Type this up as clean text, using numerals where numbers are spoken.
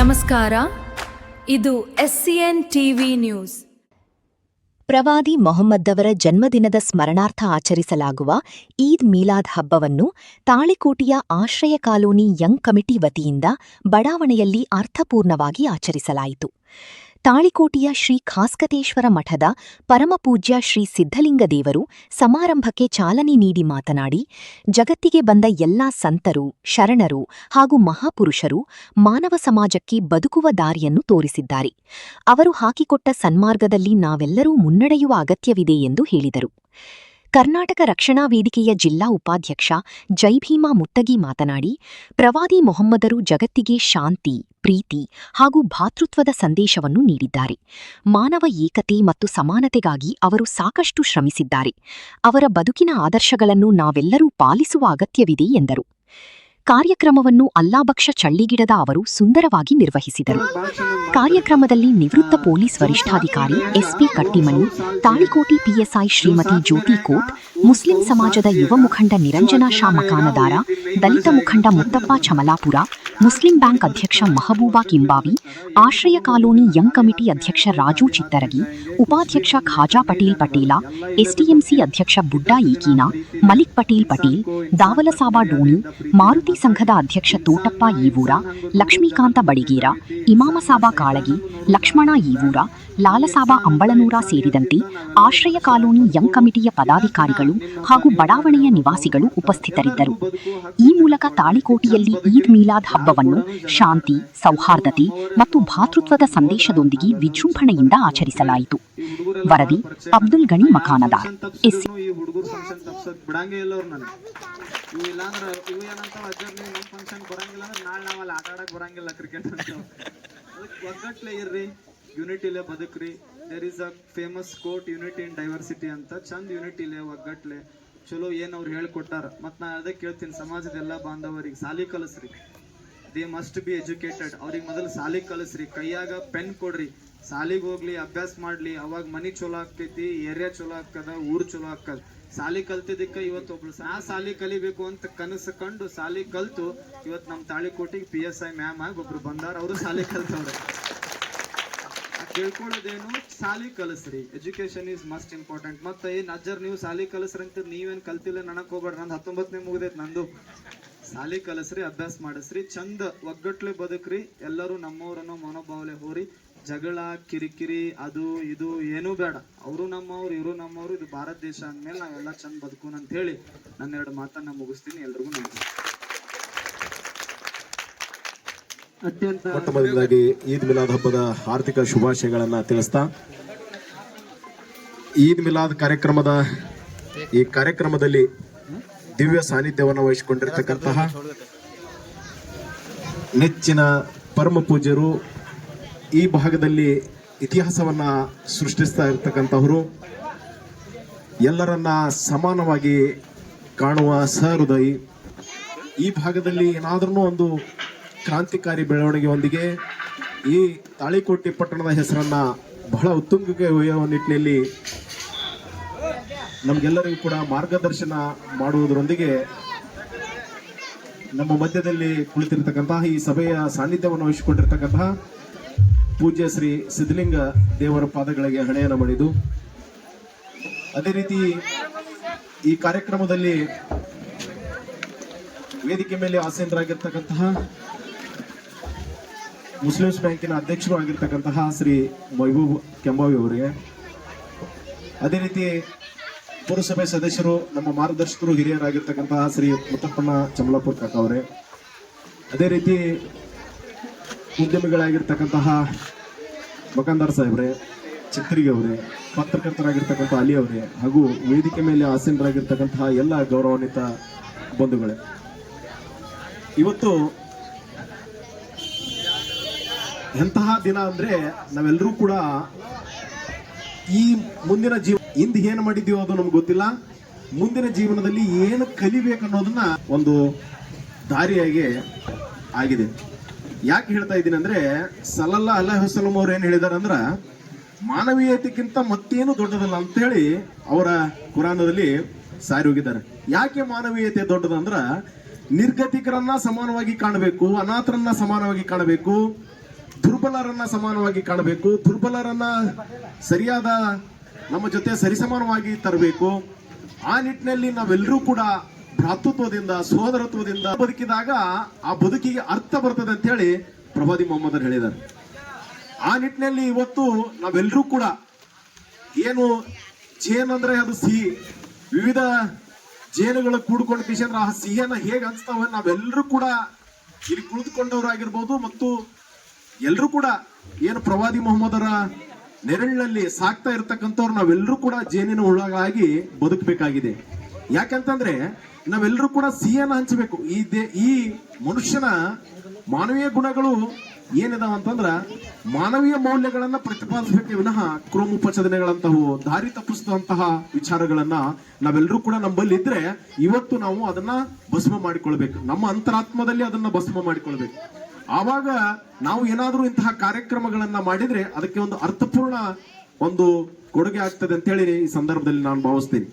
ನಮಸ್ಕಾರ, ಇದು SCN TV news. ಪ್ರವಾದಿ ಮೊಹಮ್ಮದ್ದವರ ಜನ್ಮದಿನದ ಸ್ಮರಣಾರ್ಥ ಆಚರಿಸಲಾಗುವ ಈದ್ ಮಿಲಾದ್ ಹಬ್ಬವನ್ನು ತಾಳಿಕೋಟೆಯ ಆಶ್ರಯ ಕಾಲೋನಿ ಯಂಗ್ ಕಮಿಟಿ ವತಿಯಿಂದ ಬಡಾವಣೆಯಲ್ಲಿ ಅರ್ಥಪೂರ್ಣವಾಗಿ ಆಚರಿಸಲಾಯಿತು. ತಾಳಿಕೋಟೆಯ ಶ್ರೀ ಖಾಸ್ಕತೇಶ್ವರ ಮಠದ ಪರಮಪೂಜ್ಯ ಶ್ರೀ ಸಿದ್ಧಲಿಂಗದೇವರು ಸಮಾರಂಭಕ್ಕೆ ಚಾಲನೆ ನೀಡಿ ಮಾತನಾಡಿ, ಜಗತ್ತಿಗೆ ಬಂದ ಎಲ್ಲಾ ಸಂತರು, ಶರಣರು ಹಾಗೂ ಮಹಾಪುರುಷರು ಮಾನವ ಸಮಾಜಕ್ಕೆ ಬದುಕುವ ದಾರಿಯನ್ನು ತೋರಿಸಿದ್ದಾರೆ. ಅವರು ಹಾಕಿಕೊಟ್ಟ ಸನ್ಮಾರ್ಗದಲ್ಲಿ ನಾವೆಲ್ಲರೂ ಮುನ್ನಡೆಯುವ ಅಗತ್ಯವಿದೆ ಎಂದು ಹೇಳಿದರು. ಕರ್ನಾಟಕ ರಕ್ಷಣಾ ವೇದಿಕೆಯ ಜಿಲ್ಲಾ ಉಪಾಧ್ಯಕ್ಷ ಜೈಭೀಮಾ ಮುತ್ತಗಿ ಮಾತನಾಡಿ, ಪ್ರವಾದಿ ಮೊಹಮ್ಮದರು ಜಗತ್ತಿಗೆ ಶಾಂತಿ, ಪ್ರೀತಿ ಹಾಗೂ ಭಾತೃತ್ವದ ಸಂದೇಶವನ್ನು ನೀಡಿದ್ದಾರೆ. ಮಾನವ ಏಕತೆ ಮತ್ತು ಸಮಾನತೆಗಾಗಿ ಅವರು ಸಾಕಷ್ಟು ಶ್ರಮಿಸಿದ್ದಾರೆ. ಅವರ ಬದುಕಿನ ಆದರ್ಶಗಳನ್ನು ನಾವೆಲ್ಲರೂ ಪಾಲಿಸುವ ಅಗತ್ಯವಿದೆ ಎಂದರು. ಕಾರ್ಯಕ್ರಮವನ್ನು ಅಲ್ಲಾಬಕ್ಷ ಚಳ್ಳಿಗಿಡದ ಅವರು ಸುಂದರವಾಗಿ ನಿರ್ವಹಿಸಿದರು. ಕಾರ್ಯಕ್ರಮದಲ್ಲಿ ನಿವೃತ್ತ ಪೊಲೀಸ್ ವರಿಷ್ಠಾಧಿಕಾರಿ SP ಕಟ್ಟಿಮನಿ, ತಾಳಿಕೋಟೆ PSI ಶ್ರೀಮತಿ ಜ್ಯೋತಿ ಕೋಟ್, ಮುಸ್ಲಿಂ ಸಮಾಜದ ಯುವ ಮುಖಂಡ ನಿರಂಜನಾ ಶಾ ಮಕಾನದಾರ, ದಲಿತ ಮುಖಂಡ ಮುತ್ತಪ್ಪ ಚಮಲಾಪುರ, ಮುಸ್ಲಿಂ ಬ್ಯಾಂಕ್ ಅಧ್ಯಕ್ಷ ಮಹಬೂಬಾ ಕಿಂಬಾವಿ, ಆಶ್ರಯ ಕಾಲೋನಿ ಯಂಗ್ ಕಮಿಟಿ ಅಧ್ಯಕ್ಷ ರಾಜು ಚಿತ್ತರಗಿ, ಉಪಾಧ್ಯಕ್ಷ ಖಾಜಾ ಪಟೇಲ್ ಪಟೇಲ, STMC ಅಧ್ಯಕ್ಷ ಬುಡ್ಡಾ ಈಕೀನಾ, ಮಲಿಕ್ ಪಟೇಲ್ ಪಟೇಲ್, ದಾವಲಸಾಬಾ ಡೋಣಿ, ಮಾರುತಿ ಸಂಘದ ಅಧ್ಯಕ್ಷ ತೋಟಪ್ಪ ಈವೂರ, ಲಕ್ಷ್ಮೀಕಾಂತ ಬಡಿಗೇರ, ಇಮಾಮಸಾಬಾ ಕಾಳಗಿ, ಲಕ್ಷ್ಮಣ ಈವೂರ, ಲಾಲಸಾಬಾ ಅಂಬಳನೂರ ಸೇರಿದಂತೆ ಆಶ್ರಯ ಕಾಲೋನಿ ಯಂಗ್ ಕಮಿಟಿಯ ಪದಾಧಿಕಾರಿಗಳು ಹಾಗೂ ಬಡಾವಣೆಯ ನಿವಾಸಿಗಳು ಉಪಸ್ಥಿತರಿದ್ದರು. ಈ ಮೂಲಕ ತಾಳಿಕೋಟೆಯಲ್ಲಿ ಈದ್ ಮಿಲಾದ್ ಹಬ್ಬವನ್ನು ಶಾಂತಿ, ಸೌಹಾರ್ದತೆ ಮತ್ತು ಭಾತೃತ್ವದ ಸಂದೇಶದೊಂದಿಗೆ ವಿಜೃಂಭಣೆಯಿಂದ ಆಚರಿಸಲಾಯಿತು. ವರದಿ ಅಬ್ದುಲ್ ಗಣಿ ಮಕಾನದಾರ್. ಯೂನಿಟಿಲೆ ಬದುಕ್ರಿ. There is a famous quote, unity in diversity ಅಂತ. ಚಂದ ಯೂನಿಟಿಲೆ ಒಗ್ಗಟ್ಲೆ ಚಲೋ ಏನ್ ಅವ್ರು ಹೇಳ್ಕೊಟ್ಟಾರ. ಮತ್ ನಾ ಅದೇ ಕೇಳ್ತೀನಿ, ಸಮಾಜದ ಎಲ್ಲಾ ಬಾಂಧವರಿಗೆ ಸಾಲಿ ಕಲಿಸ್ರಿ. They must be educated. ಅವ್ರಿಗೆ ಮೊದಲು ಸಾಲಿ ಕಲಿಸ್ರಿ, ಕೈಯಾಗ ಪೆನ್ ಕೊಡ್ರಿ, ಸಾಲಿಗೆ ಹೋಗ್ಲಿ, ಅಭ್ಯಾಸ ಮಾಡ್ಲಿ. ಅವಾಗ ಮನಿ ಚಲೋ ಆಗ್ತೈತಿ, ಏರಿಯಾ ಚಲೋ ಆಗ್ತದ, ಊರ್ ಚಲೋ ಆಗ್ತದ. ಸಾಲಿ ಕಲ್ತಿದ್ದಕ್ಕ ಇವತ್ತು ಒಬ್ಳು ಸಾಲಿ ಕಲಿಬೇಕು ಅಂತ ಕನಸು ಕಂಡು ಸಾಲಿ ಕಲ್ತು ಇವತ್ತು ನಮ್ಮ ತಾಳಿಕೋಟಿಗೆ PSI ಮ್ಯಾಮ್ ಆಗಿ ಒಬ್ರು ಬಂದಾರ. ಅವರು ಸಾಲಿ ಕಲ್ತವ್ರೆ. ಕೇಳ್ಕೊಳ್ಳೋದೇನು, ಸಾಲಿ ಕಲಿಸ್ರಿ. Education is must important. ಮತ್ತೆ ಏನ್ ಅಜ್ಜರ್ ನೀವು ಸಾಲಿ ಕಲಿಸ್ರಿ ಅಂತ ನೀವೇನ್ ಕಲ್ತಿಲ್ಲ ನನಕ್ ಹೋಗ್ಬೇಡ್ರಿ. ನಂದು 19ನೇ ಮುಗಿದೈತಿ. ನಂದು ಸಾಲಿ ಕಲಿಸ್ರಿ, ಅಭ್ಯಾಸ ಮಾಡಿಸ್ರಿ, ಚಂದ ಒಗ್ಗಟ್ಲೆ ಬದುಕ್ರಿ. ಎಲ್ಲರೂ ನಮ್ಮವ್ರನ್ನೋ ಮನೋಭಾವನೆ ಹೋರಿ. ಜಗಳ, ಕಿರಿಕಿರಿ, ಅದು ಇದು ಏನೂ ಬೇಡ. ಅವರು ನಮ್ಮವ್ರು, ಇವರು ನಮ್ಮವ್ರು. ಇದು ಭಾರತ ದೇಶ ಅಂದ್ಮೇಲೆ ನಾವೆಲ್ಲ ಚಂದ ಬದುಕೋಣ ಅಂತ ಹೇಳಿ ನನ್ನ 2 ಮಾತನ್ನ ಮುಗಿಸ್ತೀನಿ. ಎಲ್ರಿಗೂ ನಮಸ್ಕಾರ. ಮೊಟ್ಟ ಮೊದಲಾಗಿ ಈದ್ ಮಿಲಾದ್ ಹಬ್ಬದ ಆರ್ಥಿಕ ಶುಭಾಶಯಗಳನ್ನ ತಿಳಿಸ್ತಾ, ಈದ್ ಮಿಲಾದ್ ಈ ಕಾರ್ಯಕ್ರಮದಲ್ಲಿ ದಿವ್ಯ ಸಾನ್ನಿಧ್ಯವನ್ನು ವಹಿಸಿಕೊಂಡಿರ್ತಕ್ಕಂತಹ ನೆಚ್ಚಿನ ಪರಮ ಪೂಜ್ಯರು, ಈ ಭಾಗದಲ್ಲಿ ಇತಿಹಾಸವನ್ನ ಸೃಷ್ಟಿಸ್ತಾ ಇರ್ತಕ್ಕಂಥವರು, ಎಲ್ಲರನ್ನ ಸಮಾನವಾಗಿ ಕಾಣುವ ಸಹೃದಯಿ, ಈ ಭಾಗದಲ್ಲಿ ಏನಾದ್ರೂ ಒಂದು ಕ್ರಾಂತಿಕಾರಿ ಬೆಳವಣಿಗೆಯೊಂದಿಗೆ ಈ ತಾಳಿಕೋಟೆ ಪಟ್ಟಣದ ಹೆಸರನ್ನ ಬಹಳ ಉತ್ತುಂಗಕ್ಕೆ ಒಯ್ಯುವ ನಿಟ್ಟಿನಲ್ಲಿ ನಮ್ಗೆಲ್ಲರಿಗೂ ಕೂಡ ಮಾರ್ಗದರ್ಶನ ಮಾಡುವುದರೊಂದಿಗೆ ನಮ್ಮ ಮಧ್ಯದಲ್ಲಿ ಕುಳಿತಿರ್ತಕ್ಕಂತಹ ಈ ಸಭೆಯ ಸಾನ್ನಿಧ್ಯವನ್ನು ವಹಿಸಿಕೊಂಡಿರ್ತಕ್ಕಂತಹ ಪೂಜ್ಯ ಶ್ರೀ ಸಿದ್ಧಲಿಂಗ ದೇವರ ಪಾದಗಳಿಗೆ ಹಣೆಯನ್ನು ಮಾಡಿದ್ದು, ಅದೇ ರೀತಿ ಈ ಕಾರ್ಯಕ್ರಮದಲ್ಲಿ ವೇದಿಕೆ ಮೇಲೆ ಆಸೀನರಾಗಿರ್ತಕ್ಕಂತಹ ಮುಸ್ಲಿಮ್ಸ್ ಬ್ಯಾಂಕಿನ ಅಧ್ಯಕ್ಷರು ಆಗಿರ್ತಕ್ಕಂತಹ ಶ್ರೀ ಮಹಬೂಬ್ ಕೆಂಬಾವಿ ಅವರಿಗೆ, ಅದೇ ರೀತಿ ಪುರಸಭೆ ಸದಸ್ಯರು, ನಮ್ಮ ಮಾರ್ಗದರ್ಶಕರು, ಹಿರಿಯರಾಗಿರ್ತಕ್ಕಂತಹ ಶ್ರೀ ಮುತ್ತಪ್ಪಣ್ಣ ಚಮಲಾಪುರ ಕಾಕ ಅವರೇ, ಅದೇ ರೀತಿ ಉದ್ಯಮಿಗಳಾಗಿರ್ತಕ್ಕಂತಹ ಮಕಾಂದಾರ್ ಸಾಹೇಬ್ರೆ, ಚಿತ್ರಿಗೆ ಅವರೇ, ಪತ್ರಕರ್ತರಾಗಿರ್ತಕ್ಕಂಥ ಅಲಿ ಅವರೇ, ಹಾಗೂ ವೇದಿಕೆ ಮೇಲೆ ಆಸೀನರಾಗಿರ್ತಕ್ಕಂತಹ ಎಲ್ಲ ಗೌರವಾನ್ವಿತ ಬಂಧುಗಳೇ, ಇವತ್ತು ಎಂತಹ ದಿನ ಅಂದ್ರೆ ನಾವೆಲ್ಲರೂ ಕೂಡ ಈ ಮುಂದಿನ ಹಿಂದೆ ಏನು ಮಾಡಿದೀವೋ ಅದು ನಮ್ಗೆ ಗೊತ್ತಿಲ್ಲ. ಮುಂದಿನ ಜೀವನದಲ್ಲಿ ಏನು ಕಲಿಬೇಕನ್ನೋದನ್ನ ಒಂದು ದಾರಿಯಾಗಿ ಆಗಿದೆ. ಯಾಕೆ ಹೇಳ್ತಾ ಇದ್ದೀನಿ ಅಂದ್ರೆ, ಸಲ್ಲಲ್ಲಾಹು ಅಲೈಹಿ ವಸಲ್ಲಂ ಅವ್ರು ಏನ್ ಹೇಳಿದಾರೆ ಅಂದ್ರ, ಮಾನವೀಯತೆಗಿಂತ ಮತ್ತೇನು ದೊಡ್ಡದಲ್ಲ ಅಂತ ಹೇಳಿ ಅವರ ಕುರಾನದಲ್ಲಿ ಸಾರಿ ಹೋಗಿದ್ದಾರೆ. ಯಾಕೆ ಮಾನವೀಯತೆ ದೊಡ್ಡದಂದ್ರ, ನಿರ್ಗತಿಕರನ್ನ ಸಮಾನವಾಗಿ ಕಾಣಬೇಕು, ಅನಾಥರನ್ನ ಸಮಾನವಾಗಿ ಕಾಣಬೇಕು, ದುರ್ಬಲರನ್ನ ಸಮಾನವಾಗಿ ಕಾಣಬೇಕು, ದುರ್ಬಲರನ್ನ ಸರಿಯಾದ ನಮ್ಮ ಜೊತೆ ಸರಿಸಮಾನವಾಗಿ ತರಬೇಕು. ಆ ನಿಟ್ಟಿನಲ್ಲಿ ನಾವೆಲ್ಲರೂ ಕೂಡ ಭ್ರಾತೃತ್ವದಿಂದ ಸೋದರತ್ವದಿಂದ ಬದುಕಿದಾಗ ಆ ಬದುಕಿಗೆ ಅರ್ಥ ಬರ್ತದೆ ಅಂತ ಹೇಳಿ ಪ್ರವಾದಿ ಮೊಹಮ್ಮದ್ ಹೇಳಿದ್ದಾರೆ. ಆ ನಿಟ್ಟಿನಲ್ಲಿ ಇವತ್ತು ನಾವೆಲ್ಲರೂ ಕೂಡ ಏನು ಜೇನ್ ಅಂದ್ರೆ ಅದು ಸಿಹಿ, ವಿವಿಧ ಜೇನುಗಳು ಕೂಡ್ಕೊಂಡು ಕಿಶಂದ್ರ ಆ ಸಿಹಿಯನ್ನ ಹೇಗೆ ಅನ್ಸ್ತಾವ ನಾವೆಲ್ಲರೂ ಕೂಡ ಇಲ್ಲಿ ಕುಳಿತುಕೊಂಡವರಾಗಿರ್ಬೋದು ಮತ್ತು ಎಲ್ಲರೂ ಕೂಡ ಏನು ಪ್ರವಾದಿ ಮೊಹಮ್ಮದರ ನೆರಳಿನಲ್ಲಿ ಸಾಕ್ತಾ ಇರ್ತಕ್ಕಂಥವ್ರು ನಾವೆಲ್ಲರೂ ಕೂಡ ಜೇನಿನ ಹುಳಗಳಾಗಿ ಬದುಕಬೇಕಾಗಿದೆ. ಯಾಕಂತಂದ್ರೆ ನಾವೆಲ್ಲರೂ ಕೂಡ ಸಿಹಿಯನ್ನ ಹಂಚಬೇಕು. ಈ ಮನುಷ್ಯನ ಮಾನವೀಯ ಗುಣಗಳು ಏನಿದಾವ ಅಂತಂದ್ರ ಮಾನವೀಯ ಮೌಲ್ಯಗಳನ್ನ ಪ್ರತಿಪಾದಿಸಬೇಕೆ ವಿನಃ ಕ್ರೋಮೋಪಚದನೆಗಳಂತಹವು ದಾರಿ ತಪ್ಪಿಸುವಂತಹ ವಿಚಾರಗಳನ್ನ ನಾವೆಲ್ಲರೂ ಕೂಡ ನಮ್ಮಲ್ಲಿ ಇದ್ರೆ ಇವತ್ತು ನಾವು ಅದನ್ನ ಭಸ್ಮ ಮಾಡಿಕೊಳ್ಬೇಕು, ನಮ್ಮ ಅಂತರಾತ್ಮದಲ್ಲಿ ಅದನ್ನ ಭಸ್ಮ ಮಾಡಿಕೊಳ್ಬೇಕು. ಆವಾಗ ನಾವು ಏನಾದ್ರೂ ಇಂತಹ ಕಾರ್ಯಕ್ರಮಗಳನ್ನ ಮಾಡಿದ್ರೆ ಅದಕ್ಕೆ ಒಂದು ಅರ್ಥಪೂರ್ಣ ಒಂದು ಕೊಡುಗೆ ಆಗ್ತದೆ ಅಂತ ಹೇಳಿ ಈ ಸಂದರ್ಭದಲ್ಲಿ ನಾನು ಭಾವಿಸ್ತೀನಿ.